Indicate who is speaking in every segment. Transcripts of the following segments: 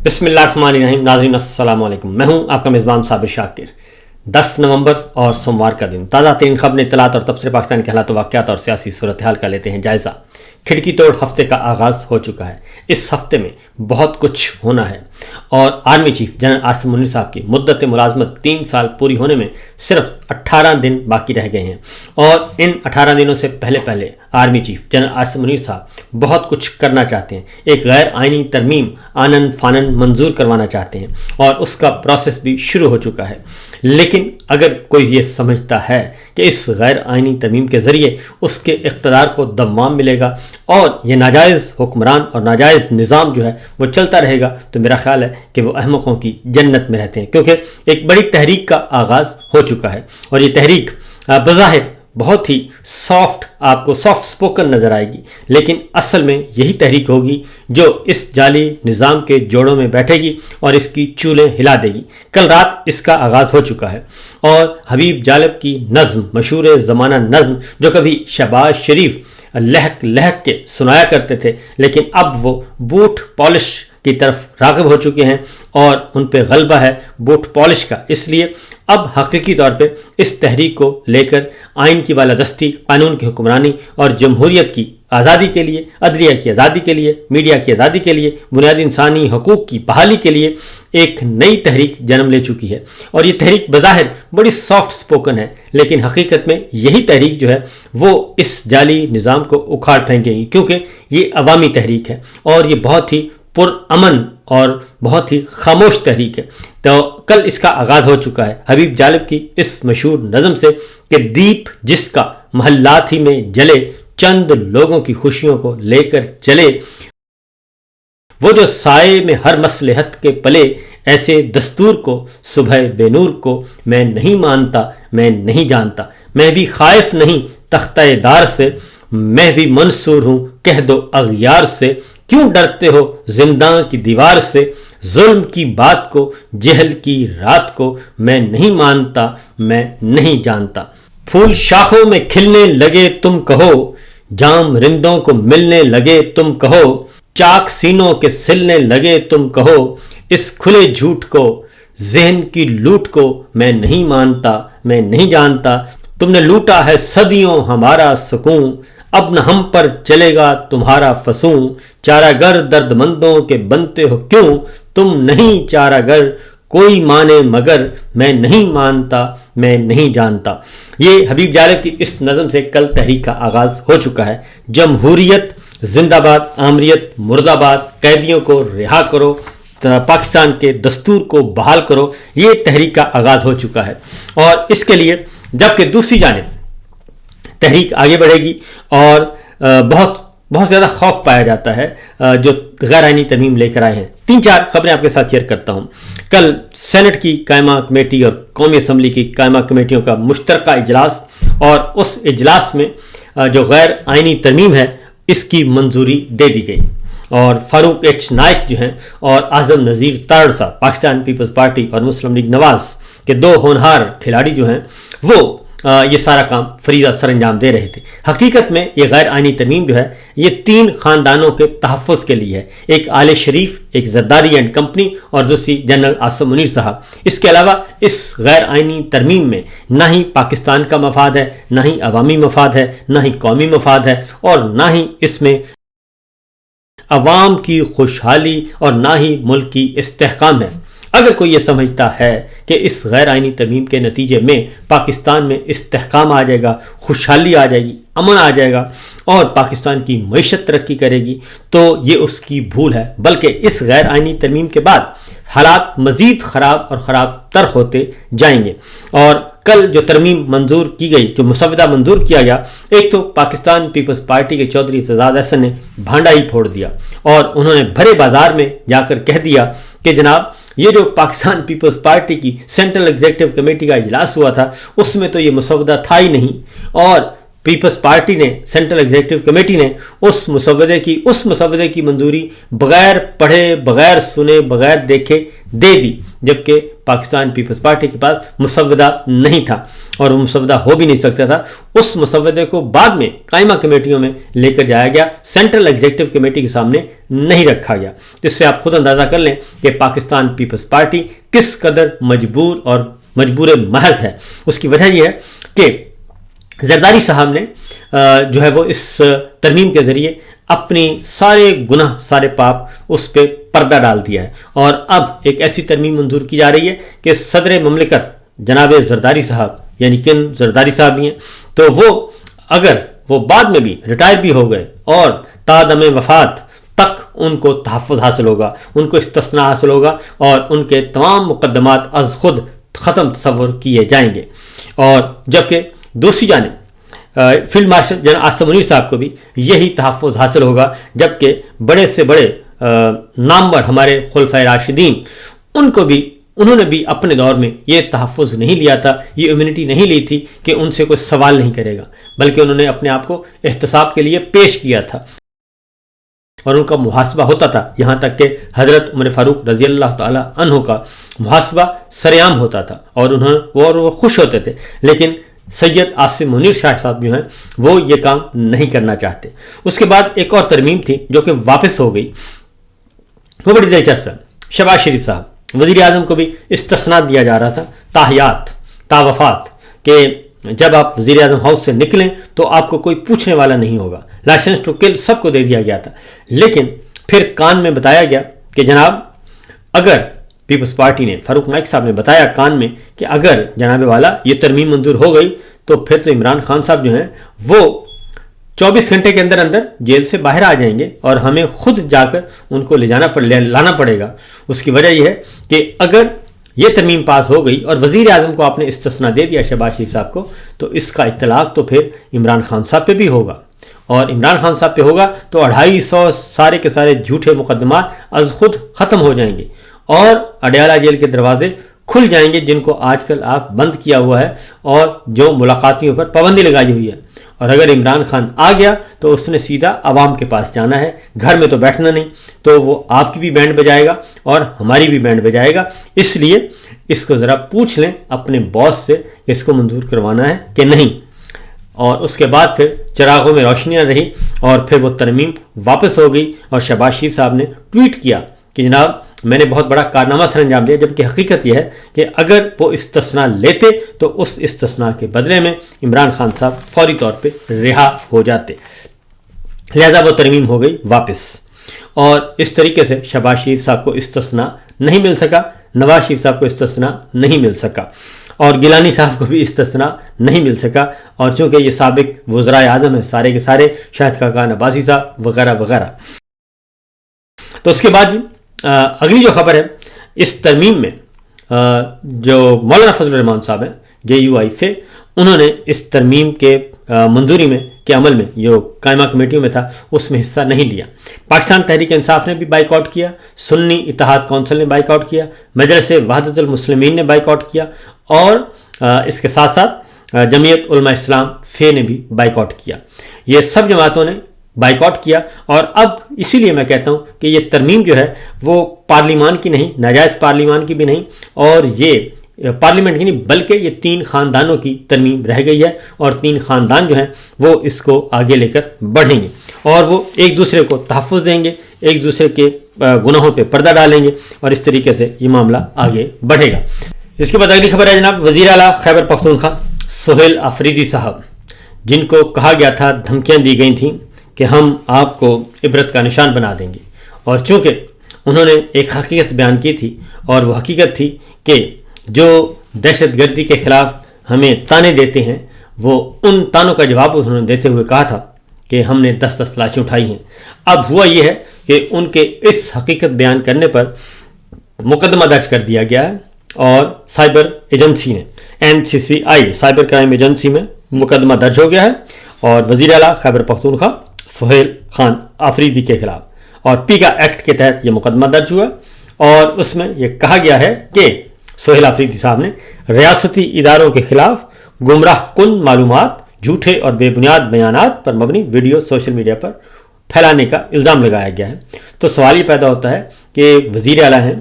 Speaker 1: بسم اللہ الرحمن الرحیم. ناظرین السلام علیکم. میں ہوں آپ کا میزبان صابر شاکر. 10 نومبر اور سوموار کا دن. تازہ ترین خبریں، اطلاعات اور تبصرے پاکستان کے حالات و واقعات اور سیاسی صورتحال کا لیتے ہیں جائزہ. کھڑکی توڑ ہفتے کا آغاز ہو چکا ہے. اس ہفتے میں بہت کچھ ہونا ہے اور army chief general Asim Munir صاحب کی مدت ملازمت 3 سال پوری ہونے میں صرف 18 دن باقی رہ گئے ہیں اور ان 18 دنوں سے پہلے army chief general Asim Munir صاحب بہت کچھ کرنا چاہتے ہیں. ایک غیر آئینی ترمیم آنن فانن منظور کروانا چاہتے ہیں اور اس کا پروسیس بھی شروع ہو چکا ہے. لیکن اگر کوئی یہ سمجھتا ہے کہ اس غیر آئینی ترمیم کے ذریعے اس کے اقتدار کو دوام ملے گا اور یہ ناجائز حکمران اور ناجائز نظام جو ہے وہ چلتا رہے گا، تو میرا خیال ہے کہ وہ احمقوں کی جنت میں رہتے ہیں. کیونکہ ایک بڑی تحریک کا آغاز ہو چکا ہے اور یہ تحریک بظاہر بہت ہی آپ کو سافٹ سپوکن نظر آئے گی، لیکن اصل میں یہی تحریک ہوگی جو اس جعلی نظام کے جوڑوں میں بیٹھے گی اور اس کی چولیں ہلا دے گی. کل رات اس کا آغاز ہو چکا ہے اور حبیب جالب کی نظم، مشہور زمانہ نظم جو کبھی شہباز شریف لہک لہک کے سنایا کرتے تھے، لیکن اب وہ بوٹ پالش کی طرف راغب ہو چکے ہیں اور ان پہ غلبہ ہے بوٹ پالش کا. اس لیے اب حقیقی طور پہ اس تحریک کو لے کر آئین کی بالادستی، قانون کی حکمرانی اور جمہوریت کی آزادی کے لیے، عدلیہ کی آزادی کے لیے، میڈیا کی آزادی کے لیے، بنیادی انسانی حقوق کی بحالی کے لیے ایک نئی تحریک جنم لے چکی ہے. اور یہ تحریک بظاہر بڑی سافٹ سپوکن ہے، لیکن حقیقت میں یہی تحریک جو ہے وہ اس جعلی نظام کو اکھاڑ پھینکے گی، کیونکہ یہ عوامی تحریک ہے اور یہ بہت ہی پرامن اور بہت ہی خاموش تحریک ہے. تو کل اس کا آغاز ہو چکا ہے حبیب جالب کی اس مشہور نظم سے کہ دیپ جس کا محلات ہی میں جلے، چند لوگوں کی خوشیوں کو لے کر چلے، وہ جو سائے میں ہر مصلحت کے پلے، ایسے دستور کو صبح بے نور کو میں نہیں مانتا، میں نہیں جانتا. میں بھی خائف نہیں تختہ دار سے، میں بھی منصور ہوں کہہ دو اغیار سے. کیوں ڈرتے ہو زنداں کی دیوار سے، ظلم کی بات کو، جہل کی رات کو میں نہیں مانتا، میں نہیں جانتا. پھول شاخوں میں کھلنے لگے تم کہو، جام رندوں کو ملنے لگے تم کہو، چاک سینوں کے سلنے لگے تم کہو، اس کھلے جھوٹ کو، ذہن کی لوٹ کو میں نہیں مانتا، میں نہیں جانتا. تم نے لوٹا ہے صدیوں ہمارا سکون، اب نہ ہم پر چلے گا تمہارا فسون. چارہ گر درد مندوں کے بنتے ہو کیوں، تم نہیں چارہ گر کوئی مانے مگر، میں نہیں مانتا، میں نہیں جانتا. یہ حبیب جالب کی اس نظم سے کل تحریک کا آغاز ہو چکا ہے. جمہوریت زندہ باد، آمریت مرد آباد، قیدیوں کو رہا کرو، پاکستان کے دستور کو بحال کرو، یہ تحریک کا آغاز ہو چکا ہے. اور اس کے لیے جبکہ دوسری جانب تحریک آگے بڑھے گی اور بہت زیادہ خوف پایا جاتا ہے جو غیر آئینی ترمیم لے کر آئے ہیں. 3-4 خبریں آپ کے ساتھ شیئر کرتا ہوں. کل سینٹ کی قائمہ کمیٹی اور قومی اسمبلی کی قائمہ کمیٹیوں کا مشترکہ اجلاس، اور اس اجلاس میں جو غیر آئینی ترمیم ہے اس کی منظوری دے دی گئی اور فاروق ایچ نائک جو ہیں اور اعظم نذیر تارڑ صاحب، پاکستان پیپلز پارٹی اور مسلم لیگ نواز کے 2 ہونہار کھلاڑی جو ہیں، وہ یہ سارا کام فریضہ سر انجام دے رہے تھے. حقیقت میں یہ غیر آئینی ترمیم جو ہے یہ 3 خاندانوں کے تحفظ کے لیے ہے. ایک آل شریف، ایک زرداری اینڈ کمپنی اور دوسری جنرل عاصم منیر صاحب. اس کے علاوہ اس غیر آئینی ترمیم میں نہ ہی پاکستان کا مفاد ہے، نہ ہی عوامی مفاد ہے، نہ ہی قومی مفاد ہے، اور نہ ہی اس میں عوام کی خوشحالی اور نہ ہی ملک کی استحکام ہے. اگر کوئی یہ سمجھتا ہے کہ اس غیر آئینی ترمیم کے نتیجے میں پاکستان میں استحکام آ جائے گا، خوشحالی آ جائے گی، امن آ جائے گا اور پاکستان کی معیشت ترقی کرے گی، تو یہ اس کی بھول ہے. بلکہ اس غیر آئینی ترمیم کے بعد حالات مزید خراب اور خراب تر ہوتے جائیں گے. اور کل جو ترمیم منظور کی گئی، جو مسودہ منظور کیا گیا، ایک تو پاکستان پیپلز پارٹی کے چودھری اعتزاز احسن نے بھانڈا ہی پھوڑ دیا اور انہوں نے بھرے بازار میں جا کر کہہ دیا کہ جناب یہ جو پاکستان پیپلز پارٹی کی سینٹرل ایگزیکٹو کمیٹی کا اجلاس ہوا تھا اس میں تو یہ مسودہ تھا ہی نہیں، اور پیپلز پارٹی نے، سینٹرل ایگزیکٹو کمیٹی نے اس مسودے کی منظوری بغیر پڑھے، بغیر سنے، بغیر دیکھے دے دی، جبکہ پاکستان پیپلز پارٹی کے پاس مسودہ نہیں تھا اور وہ مسودہ ہو بھی نہیں سکتا تھا. اس مسودے کو بعد میں قائمہ کمیٹیوں میں لے کر جایا گیا, سینٹرل ایگزیکٹو کمیٹی کے سامنے نہیں رکھا گیا. جس سے آپ خود اندازہ کر لیں کہ پاکستان پیپلز پارٹی کس قدر مجبور محض ہے. اس کی وجہ یہ ہے کہ زرداری صاحب نے جو ہے وہ اس ترمیم کے ذریعے اپنی سارے گناہ سارے پاپ اس پہ پردہ ڈال دیا ہے, اور اب ایک ایسی ترمیم منظور کی جا رہی ہے کہ صدر مملکت جناب زرداری صاحب, یعنی کن زرداری صاحب بھی ہیں, تو وہ اگر وہ بعد میں بھی ریٹائر بھی ہو گئے اور تا دم وفات تک ان کو تحفظ حاصل ہوگا, ان کو استثناء حاصل ہوگا اور ان کے تمام مقدمات از خود ختم تصور کیے جائیں گے. اور جبکہ دوسری جانب field marshal general Asim Munir صاحب کو بھی یہی تحفظ حاصل ہوگا, جبکہ بڑے سے بڑے نامور ہمارے خلفائے راشدین انہوں نے بھی اپنے دور میں یہ تحفظ نہیں لیا تھا, یہ امیونٹی نہیں لی تھی کہ ان سے کوئی سوال نہیں کرے گا, بلکہ انہوں نے اپنے آپ کو احتساب کے لیے پیش کیا تھا اور ان کا محاسبہ ہوتا تھا. یہاں تک کہ حضرت عمر فاروق رضی اللہ تعالی عنہ کا محاسبہ سرعام ہوتا تھا اور وہ خوش ہوتے تھے. لیکن سید عاصم منیر شاہ صاحب جو ہیں وہ یہ کام نہیں کرنا چاہتے. اس کے بعد ایک اور ترمیم تھی جو کہ واپس ہو گئی, وہ بڑی دلچسپ ہے. شہباز شریف صاحب وزیر اعظم کو بھی استثناء دیا جا رہا تھا تاحیات تا وفات, کہ جب آپ وزیر اعظم ہاؤس سے نکلیں تو آپ کو کوئی پوچھنے والا نہیں ہوگا. لائسنس ٹو کل سب کو دے دیا گیا تھا, لیکن پھر کان میں بتایا گیا کہ جناب اگر پیپلز پارٹی نے, فاروق نائک صاحب نے بتایا کان میں کہ اگر جناب والا یہ ترمیم منظور ہو گئی تو پھر تو عمران خان صاحب جو ہیں وہ 24 گھنٹے کے اندر جیل سے باہر آ جائیں گے اور ہمیں خود جا کر ان کو لانا پڑے گا. اس کی وجہ یہ ہے کہ اگر یہ ترمیم پاس ہو گئی اور وزیر اعظم کو آپ نے استثناء دے دیا شہباز شریف صاحب کو, تو اس کا اطلاق تو پھر عمران خان صاحب پہ بھی ہوگا, اور عمران خان صاحب پہ ہوگا تو 250 سارے کے سارے جھوٹے مقدمات از خود ختم ہو جائیں گے اور اڈیالہ جیل کے دروازے کھل جائیں گے جن کو آج کل آپ بند کیا ہوا ہے اور جو ملاقاتیوں پر پابندی لگائی ہوئی ہے. اور اگر عمران خان آ گیا تو اس نے سیدھا عوام کے پاس جانا ہے, گھر میں تو بیٹھنا نہیں, تو وہ آپ کی بھی بینڈ بجائے گا اور ہماری بھی بینڈ بجائے گا. اس لیے اس کو ذرا پوچھ لیں اپنے باس سے اس کو منظور کروانا ہے کہ نہیں. اور اس کے بعد پھر چراغوں میں روشنیاں رہی اور پھر وہ ترمیم واپس ہو گئی, اور شہباز شریف صاحب نے ٹویٹ کیا کہ جناب میں نے بہت بڑا کارنامہ سر انجام دیا, جبکہ حقیقت یہ ہے کہ اگر وہ استثناء لیتے تو اس استثناء کے بدلے میں عمران خان صاحب فوری طور پہ رہا ہو جاتے. لہذا وہ ترمیم ہو گئی واپس, اور اس طریقے سے شہباز شریف صاحب کو استثناء نہیں مل سکا, نواز شریف صاحب کو استثناء نہیں مل سکا, اور گیلانی صاحب کو بھی استثناء نہیں مل سکا. اور چونکہ یہ سابق وزرائے اعظم ہیں سارے کے سارے, شاہد خاقان عباسی صاحب وغیرہ وغیرہ. تو اس کے بعد اگلی جو خبر ہے اس ترمیم میں, جو مولانا فضل الرحمان صاحب ہیں JUI انہوں نے اس ترمیم کے منظوری میں کے عمل میں جو قائمہ کمیٹیوں میں تھا اس میں حصہ نہیں لیا. پاکستان تحریک انصاف نے بھی بائیک آؤٹ کیا, سنی اتحاد کونسل نے بائیک آؤٹ کیا, مجلس وحدت المسلمین نے بائیک آؤٹ کیا, اور اس کے ساتھ ساتھ جمعیت علماء اسلام نے بھی بائیک آؤٹ کیا. یہ سب جماعتوں نے بائیک آؤٹ کیا, اور اب اسی لیے میں کہتا ہوں کہ یہ ترمیم جو ہے وہ پارلیمان کی نہیں, ناجائز پارلیمان کی بھی نہیں, اور یہ پارلیمنٹ کی نہیں بلکہ یہ 3 خاندانوں کی ترمیم رہ گئی ہے, اور 3 خاندان جو ہیں وہ اس کو آگے لے کر بڑھیں گے اور وہ ایک دوسرے کو تحفظ دیں گے, ایک دوسرے کے گناہوں پہ پردہ ڈالیں گے, اور اس طریقے سے یہ معاملہ آگے بڑھے گا. اس کے بعد اگلی خبر ہے جناب وزیر اعلیٰ خیبر پختونخوا سہیل آفریدی صاحب, جن کو کہا گیا تھا, دھمکیاں دی گئی تھیں کہ ہم آپ کو عبرت کا نشان بنا دیں گے, اور چونکہ انہوں نے ایک حقیقت بیان کی تھی, اور وہ حقیقت تھی کہ جو دہشت گردی کے خلاف ہمیں تانے دیتے ہیں وہ ان تانوں کا جواب انہوں نے دیتے ہوئے کہا تھا کہ ہم نے 10 لاشیں اٹھائی ہیں. اب ہوا یہ ہے کہ ان کے اس حقیقت بیان کرنے پر مقدمہ درج کر دیا گیا ہے, اور سائبر ایجنسی نے NCCI سائبر کرائم ایجنسی میں مقدمہ درج ہو گیا ہے, اور وزیر اعلیٰ خیبر پختونخوا سہیل خان آفریدی کے خلاف, اور پیگا ایکٹ کے تحت یہ مقدمہ درج ہوا, اور اس میں یہ کہا گیا ہے کہ سہیل آفریدی صاحب نے ریاستی اداروں کے خلاف گمراہ کن معلومات, جھوٹے اور بے بنیاد بیانات پر مبنی ویڈیو سوشل میڈیا پر پھیلانے کا الزام لگایا گیا ہے. تو سوال یہ پیدا ہوتا ہے کہ وزیر اعلیٰ ہیں,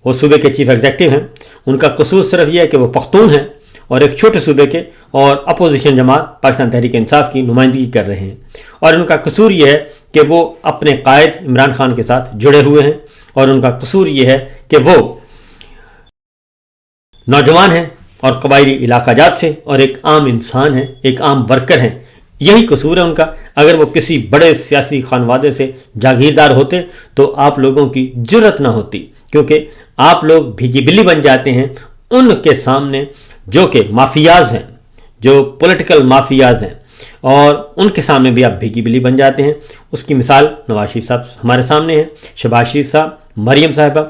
Speaker 1: وہ صوبے کے چیف ایگزیکٹو ہیں, ان کا قصور صرف یہ ہے کہ وہ پختون ہیں اور ایک چھوٹے صوبے کے اور اپوزیشن جماعت پاکستان تحریک انصاف کی نمائندگی کر رہے ہیں، اور ان کا قصور یہ ہے کہ وہ اپنے قائد عمران خان کے ساتھ جڑے ہوئے ہیں، اور ان کا قصور یہ ہے کہ وہ نوجوان ہیں اور قبائلی علاقہ جات سے اور ایک عام انسان ہیں، ایک عام ورکر ہیں۔ یہی قصور ہے ان کا۔ اگر وہ کسی بڑے سیاسی خانوادے سے جاگیردار ہوتے تو آپ لوگوں کی جرت نہ ہوتی، کیونکہ آپ لوگ بھیگی بلی بن جاتے ہیں ان کے سامنے جو کہ مافیاز ہیں، جو پولیٹیکل مافیاز ہیں، اور ان کے سامنے بھی آپ بھیگی بلی بن جاتے ہیں۔ اس کی مثال نواز شریف صاحب ہمارے سامنے ہیں، شہباز شریف صاحب، مریم صاحبہ،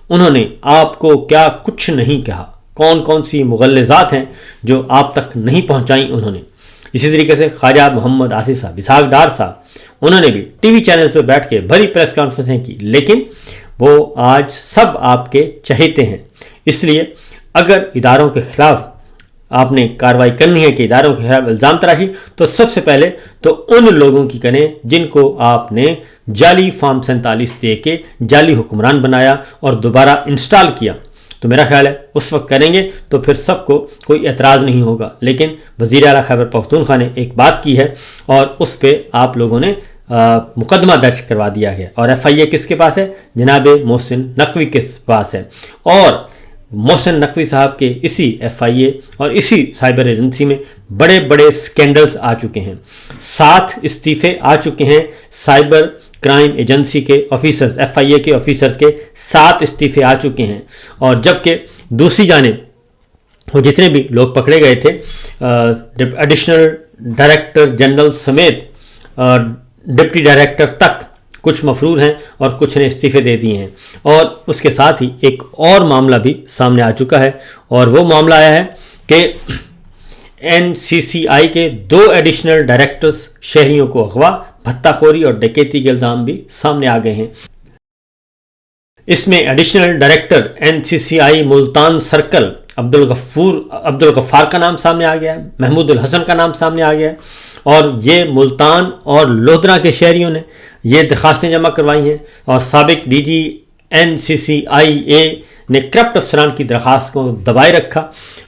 Speaker 1: انہوں نے آپ کو کیا کچھ نہیں کہا، کون کون سی مغلظات ہیں جو آپ تک نہیں پہنچائیں انہوں نے۔ اسی طریقے سے خواجہ محمد آصف صاحب، اسحاق ڈار صاحب، انہوں نے بھی ٹی وی چینل پہ بیٹھ کے بڑی پریس کانفرنسیں کی، لیکن وہ آج سب آپ کے چہیتے ہیں۔ اس لیے اگر اداروں کے خلاف آپ نے کارروائی کرنی ہے کہ اداروں کے خلاف الزام تراشی، تو سب سے پہلے تو ان لوگوں کی کریں جن کو آپ نے جعلی فارم 47 دے کے جعلی حکمران بنایا اور دوبارہ انسٹال کیا۔ تو میرا خیال ہے اس وقت کریں گے تو پھر سب کو کوئی اعتراض نہیں ہوگا، لیکن وزیر اعلیٰ خیبر پختونخوا نے ایک بات کی ہے اور اس پہ آپ لوگوں نے مقدمہ درج کروا دیا ہے، اور ایف آئی اے کس کے پاس ہے؟ جناب محسن نقوی کے پاس ہے، اور محسن نقوی صاحب کے اسی ایف آئی اے اور اسی سائبر ایجنسی میں بڑے بڑے سکینڈلز آ چکے ہیں، 7 استعفے آ چکے ہیں سائبر کرائم ایجنسی کے آفیسرز، ایف آئی اے کے آفیسرز کے 7 استعفے آ چکے ہیں، اور جبکہ دوسری جانب وہ جتنے بھی لوگ پکڑے گئے تھے ایڈیشنل ڈائریکٹر جنرل سمیت ڈپٹی ڈائریکٹر تک کچھ مفرور ہیں اور کچھ نے استعفے دے دیے ہیں، اور اس کے ساتھ ہی ایک اور معاملہ بھی سامنے آ چکا ہے، اور وہ معاملہ آیا ہے کہ این سی سی آئی کے 2 ایڈیشنل ڈائریکٹرز شہریوں کو اغوا، بھتہ خوری اور ڈکیتی کے الزام بھی سامنے آ گئے ہیں۔ اس میں ایڈیشنل ڈائریکٹر این سی سی آئی ملتان سرکل عبدالغفار کا نام سامنے آ گیا ہے، محمود الحسن کا نام سامنے آ گیا ہے، اور یہ ملتان اور لودھرا کے شہریوں نے یہ درخواستیں جمع کروائی ہیں، اور سابق ڈی جی این سی سی آئی اے نے کرپٹ افسران کی درخواست کو دبائے رکھا،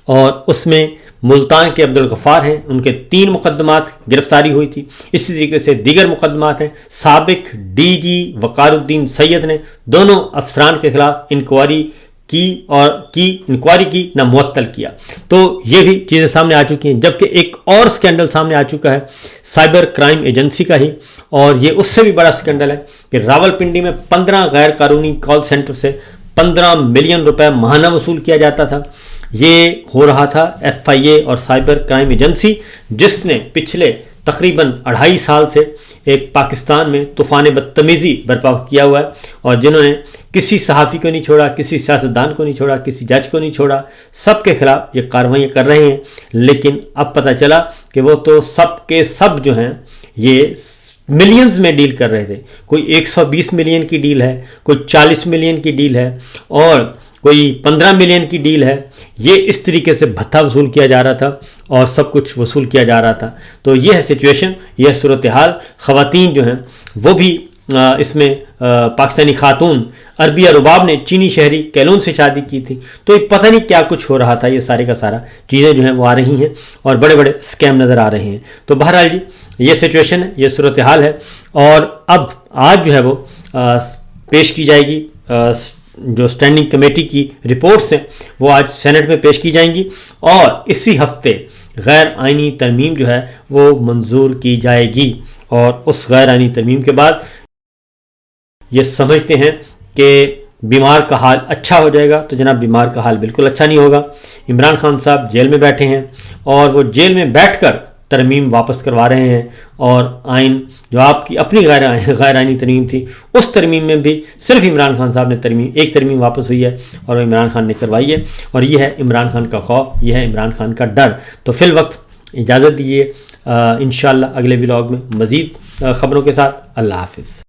Speaker 1: اور اس میں ملتان کے عبدالغفار ہیں، ان کے 3 مقدمات گرفتاری ہوئی تھی۔ اسی طریقے سے دیگر مقدمات ہیں۔ سابق ڈی جی وقار الدین سید نے دونوں افسران کے خلاف انکوائری کی نہ معطل کیا۔ تو یہ بھی چیزیں سامنے آ چکی ہیں، جبکہ ایک اور سکینڈل سامنے آ چکا ہے سائبر کرائم ایجنسی کا ہی، اور یہ اس سے بھی بڑا سکینڈل ہے کہ راولپنڈی میں 15 غیر قانونی کال سینٹر سے 15 ملین روپے ماہانہ وصول کیا جاتا تھا۔ یہ ہو رہا تھا ایف آئی اے اور سائبر کرائم ایجنسی، جس نے پچھلے تقریباً 2.5 سال سے ایک پاکستان میں طوفان بدتمیزی برپا کیا ہوا ہے، اور جنہوں نے کسی صحافی کو نہیں چھوڑا، کسی سیاستدان کو نہیں چھوڑا، کسی جج کو نہیں چھوڑا، سب کے خلاف یہ کارروائیاں کر رہے ہیں۔ لیکن اب پتہ چلا کہ وہ تو سب کے سب جو ہیں یہ ملینز میں ڈیل کر رہے تھے، کوئی 120 ملین کی ڈیل ہے، کوئی 40 ملین کی ڈیل ہے، اور کوئی 15 ملین کی ڈیل ہے۔ یہ اس طریقے سے بھتہ وصول کیا جا رہا تھا اور سب کچھ وصول کیا جا رہا تھا۔ تو یہ ہے سچویشن، یہ صورتحال۔ خواتین جو ہیں وہ بھی اس میں پاکستانی خاتون عربیہ رباب نے چینی شہری کیلون سے شادی کی تھی، تو یہ پتہ نہیں کیا کچھ ہو رہا تھا۔ یہ سارے کا سارا چیزیں جو ہیں وہ آ رہی ہیں اور بڑے بڑے اسکیم نظر آ رہے ہیں۔ تو بہرحال جی یہ سچویشن ہے، یہ صورتحال ہے، اور اب آج جو ہے وہ پیش کی جائے گی جو اسٹینڈنگ کمیٹی کی رپورٹس ہیں، وہ آج سینٹ میں پیش کی جائیں گی، اور اسی ہفتے غیر آئینی ترمیم جو ہے وہ منظور کی جائے گی، اور اس غیر آئینی ترمیم کے بعد یہ سمجھتے ہیں کہ بیمار کا حال اچھا ہو جائے گا۔ تو جناب بیمار کا حال بالکل اچھا نہیں ہوگا۔ عمران خان صاحب جیل میں بیٹھے ہیں، اور وہ جیل میں بیٹھ کر ترمیم واپس کروا رہے ہیں، اور آئین جو آپ کی اپنی غیر آئینی ترمیم تھی، اس ترمیم میں بھی صرف عمران خان صاحب نے ایک ترمیم واپس ہوئی ہے، اور وہ عمران خان نے کروائی ہے، اور یہ ہے عمران خان کا خوف، یہ ہے عمران خان کا ڈر۔ تو فی الوقت اجازت دیجیے، انشاءاللہ اگلے ولاگ میں مزید خبروں کے ساتھ۔ اللہ حافظ۔